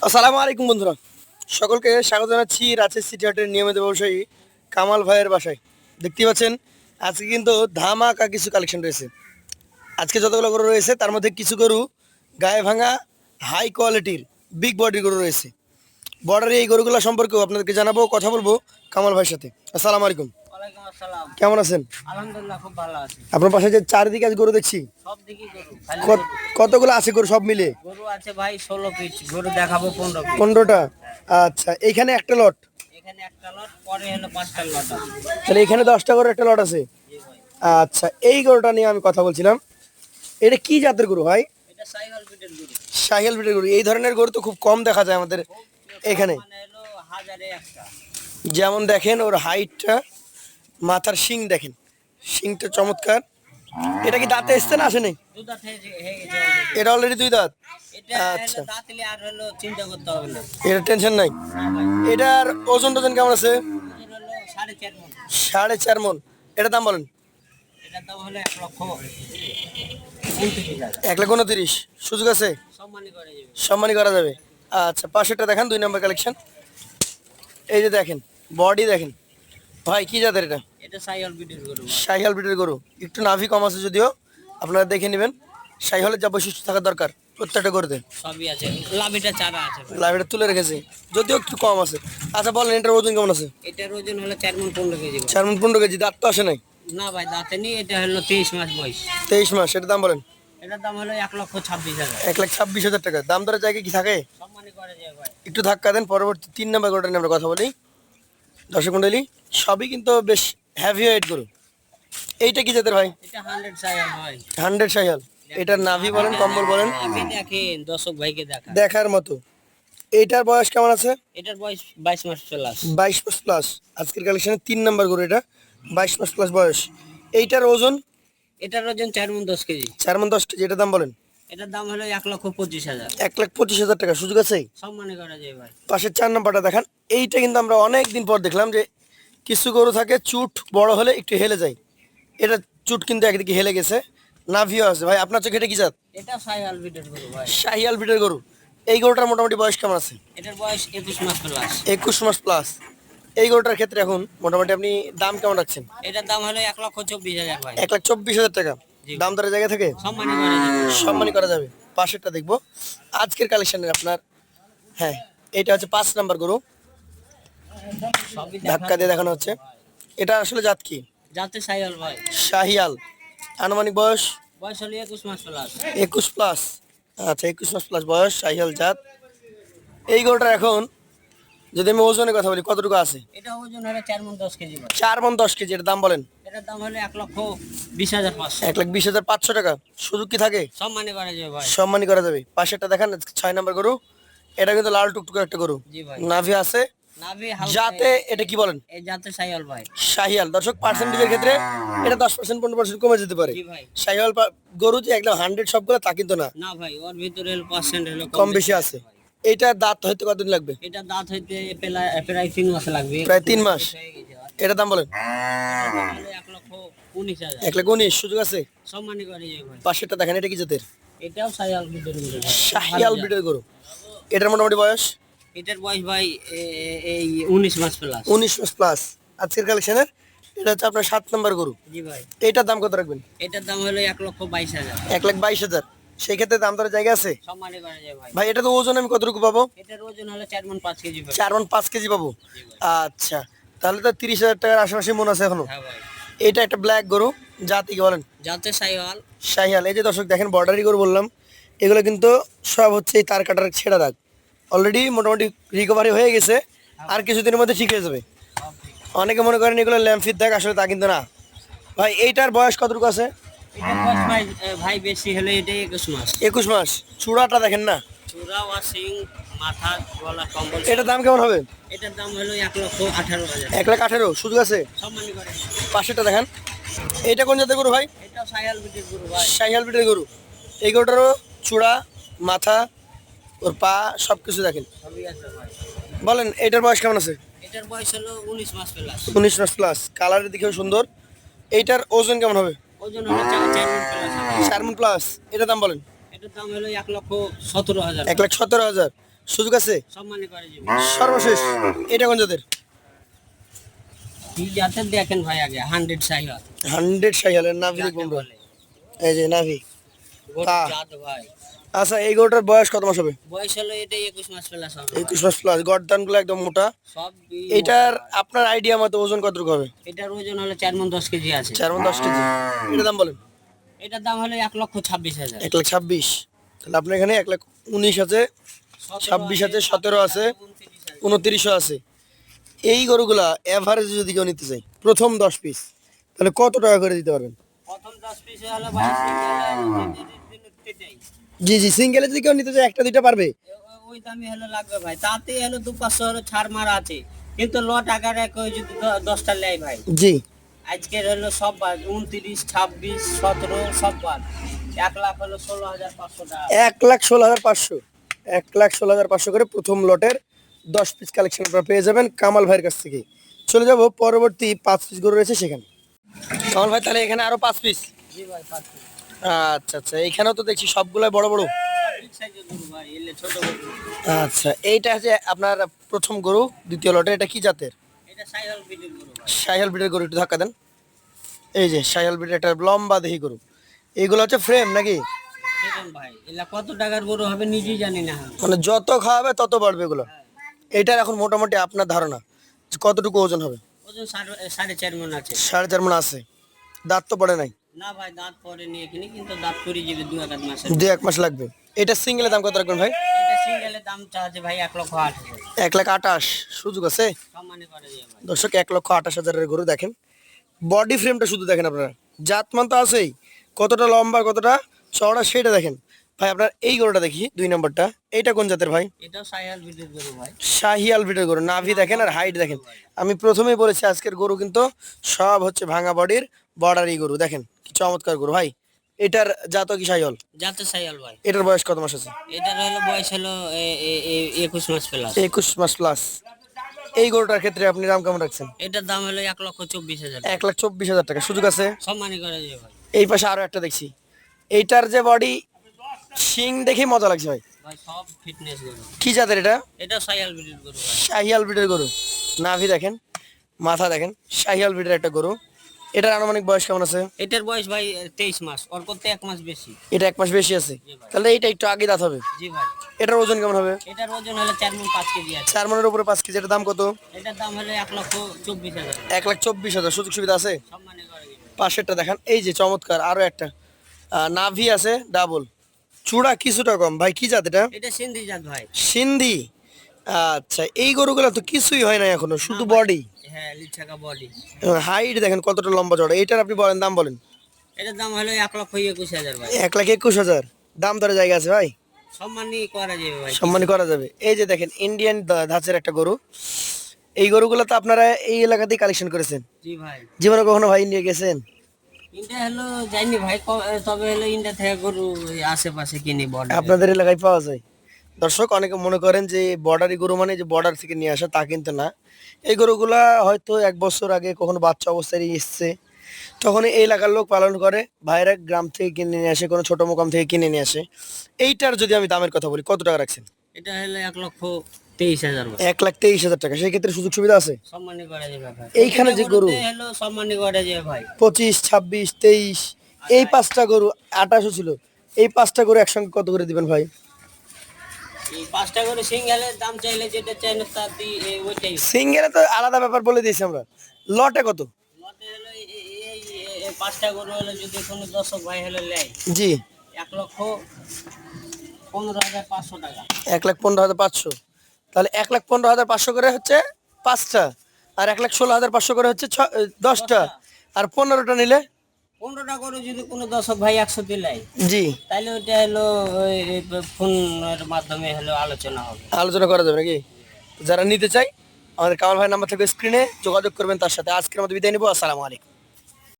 আসসালামু আলাইকুম বন্ধুরা, সকলকে স্বাগত জানাচ্ছি রাজশাহী সিটি হাটের নিয়মিত ব্যবসায়ী কামাল ভাইয়ের বাসায়। দেখতেই পাচ্ছেন আজকে কিন্তু ধামাকা কিছু কালেকশন রয়েছে। আজকে যতগুলো গরু রয়েছে তার মধ্যে কিছু গরু গায়ে ভাঙা হাই কোয়ালিটির বিগ বডির গরু রয়েছে। বর্ডারে এই গরুগুলো সম্পর্কেও আপনাদেরকে জানাবো, কথা বলবো কামাল ভাইয়ের সাথে। আসসালামু আলাইকুম, ওয়ালাইকুম আসসালাম। কেমন আছেন? আলহামদুলিল্লাহ খুব ভালো আছি। আপনার পাশে যে চারিদিকে আজ গরু দেখছি, সব দিকেই গরু, খালি কত- কতগুলো আছে গরু সব মিলে? গরু আছে ভাই 16 পিস, গরু দেখাবো 15 পিস। 15টা। আচ্ছা, এইখানে একটা লট, এখানে একটা লট, পরে হলো 5টা লট আছে। তাহলে এখানে 10টা গরু একটা লট আছে। জি ভাই। আচ্ছা, এই গরুটা নিয়ে আমি কথা বলছিলাম। এটা কি জাতের গরু ভাই? এটা সাইওয়াল পিটের গরু। শাহিয়াল ব্রিডের গরু। এই ধরনের গরু তো খুব কম দেখা যায় আমাদের এখানে। মানে হলো হাজারে একটা। যেমন দেখেন ওর হাইটটা, মাথার শিং দেখেন, শিংটা চমৎকার। এটা কি দাঁতে এসছে না আসেনি? দুধ হয়ে গেছে already। এটা অলরেডি 2 দাঁত। এটা আচ্ছা, হলো দাঁতলে আর হলো চিন্তা করতে হবে না। এটা টেনশন নাই। না ভাই, এটার ওজন টোজন কেমন আছে? ওজন হলো 4.5 মণ। 4.5 মন। এটার দাম বলেন? এটার দাম হলো 1,29,000। 1,29,000। সুযোগ আছে? সম্মানী করে যাবে। সম্মানী করা যাবে। আচ্ছা, পাশেরটা দেখান, 2 নম্বর কালেকশন। এই যে দেখেন, বডি দেখেন ভাই, কি জাতের এটা? এটা সাইওয়াল পিটের গরু ভাই। শাহিয়াল ব্রিডের গরু। একটু নাভি কম আছে যদিও, আপনারা দেখে নেবেন। শাহিয়ালের যা বৈশিষ্ট্য থাকা দরকার প্রত্যেকটা গরুতে, সবই আছে, লাভিটা চারা আছে ভাই। লাইভটা তুলে রেখেছে, যদিও একটু কম আছে। আচ্ছা বলেন, এটার ওজন কেমন আছে? এটার ওজন হলো 4 মণ 15 কেজি ভাই। 4 মণ 15 কেজি। দাঁত তো আসে নাই? না ভাই, দাঁতে নেই। এটা হলো 23 মাস বয়স। 23 মাস। এটার দাম বলেন? এটার দাম হলো 1,26,000। 1,26,000 টাকা। দাম দরের জায়গায় কি থাকে? সম্মানী করে যায় ভাই। একটু ধাক্কা দেন, পরবর্তী 3 নম্বর গরুটা নিয়ে আমরা কথা বলি। দর্শক মন্ডলী, সবই কিন্তু বেশ হ্যাভি ওয়েট গরু। এইটা কি জাতের ভাই? এটা 100 সাইয়াল ভাই। 100 শাহিয়াল। এটার নাভি বলেন, কম্বল বলেন, আপনি দেখেন, দর্শক ভাইকে দেখা। দেখার মতো। এইটার বয়স কেমন আছে? এটার বয়স 22 মাস প্লাস। 22 মাস প্লাস। আজকের কালেকশনে 3 নাম্বার গরু এটা, 22 মাস প্লাস বয়স। এইটার ওজন? এটার ওজন 4 মণ 10 কেজি। 4 মণ 10 কেজি। এটার দাম বলেন? এটার দাম হলো 1,25,000। 1,25,000 টাকা। সুযোগ আছে? সম্মানী করা যায় ভাই। পাশের 4 নাম্বারটা দেখান। এইটা কিন্তু আমরা অনেক দিন পর দেখলাম যে কিছু গরু থাকে চুট বড় হলে একটু হেলে যায়। এটা চুট কিন্তু একদিকে হেলে গেছে, নাভিও আছে। ভাই আপনার চোখে এটা কি জাত? এটা সাইয়াল পিটের গরু ভাই। শাহিয়াল ব্রিডের গরু। এই গরুটার মোটামুটি বয়স কেমন আছে? এটার বয়স 21 মাস প্লাস। 21 মাস প্লাস। এই গরুটার ক্ষেত্রে এখন মোটামুটি আপনি দাম কেমন রাখছেন? এটার দাম হলো 1,24,000 ভাই। 1,24,000 টাকা। জি। দাম দরের জায়গা থেকে সম্মানী করা যাবে। সম্মানী করা যাবে। পাশেরটা দেখবো আজকের কালেকশনের আপনার। হ্যাঁ, এটা হচ্ছে 5 নাম্বার গরু। সবই ধাক্কা দিয়ে দেখানো হচ্ছে। এটা আসলে জাত কি? যাতে সাইয়াল ভাই। শাহিয়াল। আনুমানিক বয়স? বয়স হলো 21 মাস প্লাস। 21 প্লাস। আচ্ছা, 21 মাস প্লাস বয়স, শাহিয়াল জাত। এই গরুটার এখন যদি আমি ওজনের কথা বলি, কতটুকু আছে? এটা ওজন হলো 4 মণ 10 কেজি ভাই। 4 মণ 10 কেজি। এর দাম বলেন? এটার দাম হলো 1,20,500। 1,20,500 টাকা। সুযোগ কি থাকে? সম্মানী করা যাবে ভাই। সম্মানী করা যাবে। পাশেরটা দেখান, 6 নাম্বার গরু। এটা কিন্তু লাল টুকটুকে একটা গরু, জি ভাই। নাভি আছে। নাভি হালকা। যাতে এটা কি বলেন? এই জাতে সাইয়াল ভাই। শাহিয়াল। দর্শক, পার্সেন্টেজের ক্ষেত্রে এটা 10% 15% কমে যেতে পারে। জি ভাই। শাহিয়াল গরু যে একদম 100 সবগুলো তা কিন্তু না, না ভাই, ওর ভিতরে হলো পার্সেন্ট হলো কম বেশি আছে। এইটার দাঁত হয়তো কতদিন লাগবে? এটা দাঁত হইতে প্রায় 3 মাস লাগবে। প্রায় 3 মাস। হয়ে গেছে ভাই। এটার দাম বলেন? এটার দাম হলো 1,19,000। 1,19,000। সুযোগ আছে? সম্মানী করে যাবে ভাই। পাশেরটা দেখেন, এটা কি জাতের? এটাও সাইয়াল ভিতরে ভাই। শাহিয়াল ব্রিডের গরু। এটার মোটামুটি বয়স? এটার বয়স ভাই এই 19 মাস প্লাস। 19 মাস প্লাস। আজকের কালেকশনের এটা হচ্ছে আপনার 7 নাম্বার গরু। জি ভাই। এইটার দাম কত রাখবেন? এটার দাম হলো 1,22,000। 1,22,000। সেই ক্ষেত্রে দাম দরের জায়গা আছে? সম্মানী করে যাবে ভাই। ভাই এটা তো ওজন আমি কতটুকু পাবো? এটার ওজন হলো 4 মণ 5 কেজি ভাই। 4 মণ 5 কেজি পাবো। জি ভাই। আচ্ছা, তাহলে তো 30,000 টাকার আশেপাশে মন আছে এখনো। হ্যাঁ ভাই। এটা একটা ব্ল্যাক গরু, জাতি কি বলেন? যাতে সাইয়াল। শাহিয়াল। এই যে দর্শক দেখেন, বর্ডারি গরু বললাম, এগুলো কিন্তু সব হচ্ছে এই তার কাটার ছেঁড়া দাগ। অলরেডি মোটামুটি রিকভারি হয়ে গেছে, আর কিছুদিনের মধ্যে ঠিক হয়ে যাবে। অনেকে মনে করেন এগুলো ল্যাম্পফির দাগ, আসলে তা কিন্তু না। ভাই এইটার বয়স কতটুকু আছে? এটার বয়স ভাই বেশি হলে এটাই 21 মাস। 21 মাস। চূড়াটা দেখেন না, চূড়া ওয়াশিং, মাথা, গলা, কম্বল। এটার দাম কেমন হবে? এটার দাম হলো 1,18,000। 1,18,000। সুযোগ আছে? সম্মানী করে। পাশেরটা দেখেন। এইটা কোন জাতের গরু ভাই? এটাও সাইয়াল বিটের গরু ভাই। শাহিয়াল ব্রিডের গরু। এই গরুটারও চূড়া, মাথা, ওর পা সব কিছু দেখেন। সবই আছে ভাই। বলেন এটার বয়স কেমন আছে? এটার বয়স হলো 19 মাস প্লাস। 19 মাস প্লাস। কালারের দিকেও সুন্দর। এইটার ওজন কেমন হবে? ওজন হলো 4 মণ প্লাস। 4 মণ প্লাস। এটার দাম বলেন? এটার দাম হলো 1,17,000। 1,17,000। সুযোগ আছে? সম্মানী করে যাবে। সর্বশেষ এটা কোন জাতের? কি জাতের দেখেন ভাই আগে 100 সাইহল 100 শাহিওয়ালের নাভি দেখুন ভাই। বলে এই যে নাভি। গোট তা। জাত ভাই। আচ্ছা এই গরুটার বয়স কত মাস হবে? বয়স হলো এটা 21 মাস প্লাস হবে। 21 মাস প্লাস, গর্দানগুলো একদম মোটা। সব এটার আপনার আইডিয়া মতো ওজন কতটুকু হবে? এটার ওজন হলো 4 মণ 10 কেজি আছে। 4 10 কেজি। এটার দাম বলেন। এটার দাম হলো 1,26,000। 1,26,000। তাহলে আপনার এখানে 1,19,000 আছে, 26 আছে, 17 আছে, 29 আছে। এই গরুগুলা এভারেজ যদি কেউ নিতে চাই প্রথম 10 পিস, তাহলে কত টাকা করে দিতে পারবেন? প্রথম 10 পিস হলো ভাই সিঙ্গেল। জি জি, সিঙ্গেলে যদি কেউ নিতে চায় একটা দুইটা পারবে। ওই দামই হলো লাগবে ভাই, তাতে হলো 2-500 হলো ছাড় মারা আছে, কিন্তু লট আকারে কেউ যদি 10টা নেয় ভাই, জি। আজকের হলো সব বাদ 29, 26, 17 সব বাদ 1 লাখ হলো 16,500 টাকা। 1,16,500। 1,16,500 করে প্রথম লটের 10 পিস কালেকশন আপনারা পেয়ে যাবেন কামাল ভাইয়ের কাছ থেকে। চলে যাব পরবর্তী 5 পিস গরু রয়েছে সেখানে। কামাল ভাই তাহলে এখানে আরো 5 পিস। জি ভাই 5 পিস। আচ্ছা আচ্ছা, এখানেও তো দেখছি সবগুলাই বড় বড়। বিগ সাইজের গরু ভাই, এলে ছোট গরু। আচ্ছা, এইটা আছে আপনার প্রথম গরু দ্বিতীয় লটে, এটা কি জাতের? এটা সাইহল বিটের গরু ভাই। শাহিয়াল ব্রিডের গরু, একটু ধাক্কা দেন। এই যে শাহিয়াল ব্রিডের একটা লম্বা দেহি গরু। এইগুলো হচ্ছে ফ্রেম নাকি? দেখুন ভাই, এলা কত টাকার গরু হবে নিজেই জানি না। মানে যত খাওয়াবে তত বাড়বে এগুলো। এইটার এখন মোটামুটি আপনার ধারণা যে কতটুকু ওজন হবে? ওজন 4.5 মণ আছে। 4.5 মণ আছে। দাঁত তো পড়ে নাই? না ভাই, দাঁত পড়েনি এখানে, কিন্তু দাঁত পড়ে যাবে 2-1 মাসে। 2-1 মাস লাগবে। এটা সিঙ্গেলের দাম কত রাখবেন ভাই? এটা সিঙ্গেলের দাম চাচ্ছে ভাই 1,08,000। 1,28,000। সুযোগ আছে? সম্মানী করে যাবে ভাই। দর্শক 1,28,000 গরু দেখেন। বডি ফ্রেমটা শুধু দেখেন আপনারা, জাতমান তো আছেই, কতটা লম্বা কতটা চওড়া সেটা দেখেন। ভাই আপনার এই গরুটা দেখি 2 নম্বরটা, এইটা কোন জাতের ভাই? এটাও সাইহল বিটের গরু ভাই। শাহিয়াল ব্রিডের গরু। নাভি দেখেন আর হাইট দেখেন। আমি প্রথমেই বলেছি আজকের গরু কিন্তু সব হচ্ছে ভাঙা বডির বর্ডারি গরু। দেখেন কি চমৎকার গরু ভাই। এটার জাত কি শাহিয়াল? যাতে সাইহল ভাই। এটার বয়স কত মাস আছে? এটার হলো বয়স হলো 21 মাস প্লাস। 21 মাস প্লাস। এই গরুটার ক্ষেত্রে আপনি দাম কেমন রাখছেন? এটার দাম হলো 1,24,000। 1,24,000 টাকা। সুযোগ আছে? সম্মানী করে যাবে ভাই। এই পাশে আরো একটা দেখছি, এইটার যে বডি শিং দেখে মজা লাগছে ভাই। ভাই সব ফিটনেস গরু। কি জাতের এটা? এটা সাইহল বিটের গরু ভাই। শাহিয়াল ব্রিডের গরু। নাভি দেখেন, মাথা দেখেন, শাহিয়াল ব্রিডের একটা গরু। এটার আনুমানিক বয়স কেমন আছে? এটার বয়স ভাই 23 মাস, ওর করতে 1 মাস বেশি। এটা 1 মাস বেশি আছে। জি ভাই। তাহলে এইটা একটু আগে দাঁত হবে। জি ভাই। এটার ওজন কেমন হবে? এটার ওজন হলো 4 মণ 5 কেজি আছে। 4 মণের উপরে 5 কেজি। এটার দাম কত? এটার দাম হলো 1,24,000। 1,24,000। সুযোগ সুবিধা আছে? সম্মানী করে যাবে। পাশেরটা দেখেন, এই যে চমৎকার আরো একটা নাভি আছে ডাবল, চূড়া কিছুটা কম। ভাই কি জাত এটা? এটা সিন্ধি জাত ভাই। সিন্ধি। আচ্ছা, এই গরুগুলো তো কিছুই হয় না এখনো, শুধু বডি। হ্যাঁ, লিচাকা বডি। হাইট দেখেন কতটা লম্বা চড়া। এটার আপনি বলেন, দাম বলেন। এটার দাম হলো 1,21,000 ভাই। 1,21,000। দাম দরে জায়গা আছে ভাই? সম্মানী করা যাবে ভাই। সম্মানী করা যাবে। এই যে দেখেন ইন্ডিয়ান ধাঁচের একটা গরু। এই গরুগুলো তো আপনারা এই এলাকাতেই কালেকশন করেছেন? জি ভাই। জীবনে কখনো ভাই ইন্ডিয়া গেছেন? ইন্ডিয়া হলো যাইনি ভাই, তবে হলো ইন্ডিয়া থেকে গরু ওই আশেপাশে কিনি বর্ডার। আপনাদের এলাকায় পাওয়া যায়? দর্শক অনেকে মনে করেন যে বর্ডারি গরু মানে যে বর্ডার থেকে নিয়ে আসা, তা কিন্তু না। এই গরুগুলা হয়তো 1 বছর আগে কখনো বাচ্চা অবস্থায় এসছে, তখন এই এলাকার লোক পালন করে, ভাইরা গ্রাম থেকে কিনে নিয়ে আসে, কোনো ছোট মোকাম থেকে কিনে নিয়ে আসে। এইটার যদি আমি দামের কথা বলি, কত টাকা রাখছেন? এটা হলো 1,23,000 ভাই। 1,23,000 টাকা। সেই ক্ষেত্রে সুযোগ সুবিধা আছে? সম্মানী করা যাবে ভাই। এইখানে যে গরু গরুতে হলো সম্মানী করা যাবে ভাই। 25, 26, 23, এই 5টা গরু 28 ছিল, এই 5টা গরু একসঙ্গে কত করে দিবেন ভাই? এই 5টা গরু সিঙ্গেলের দাম চাইলে যেটা চাইলে তার ওইটাই। সিঙ্গেলে তো আলাদা ব্যাপার বলে দিয়েছি আমরা। লটে কত? লটে হলো এই 5টা গরু হলো যদি কোনো দর্শক ভাই হলো নেয়, জি। 1,15,500 টাকা। 1,15,500। তাহলে 1,15,500 করে হচ্ছে 5টা, আর 1,16,500 করে হচ্ছে 10টা, আর 15টা নিলে? 15টা গরু যদি কোনো দর্শক ভাই 100 দিলাই, জি। তাহলে ওইটা হলো ওই ফোনের মাধ্যমে হলো আলোচনা হবে। আলোচনা করা যাবে নাকি? যারা নিতে চাই আমাদের কামাল ভাই নাম্বার থেকে স্ক্রিনে যোগাযোগ করবেন তার সাথে। আজকের মতো বিদায় নিবো। আসসালামু আলাইকুম।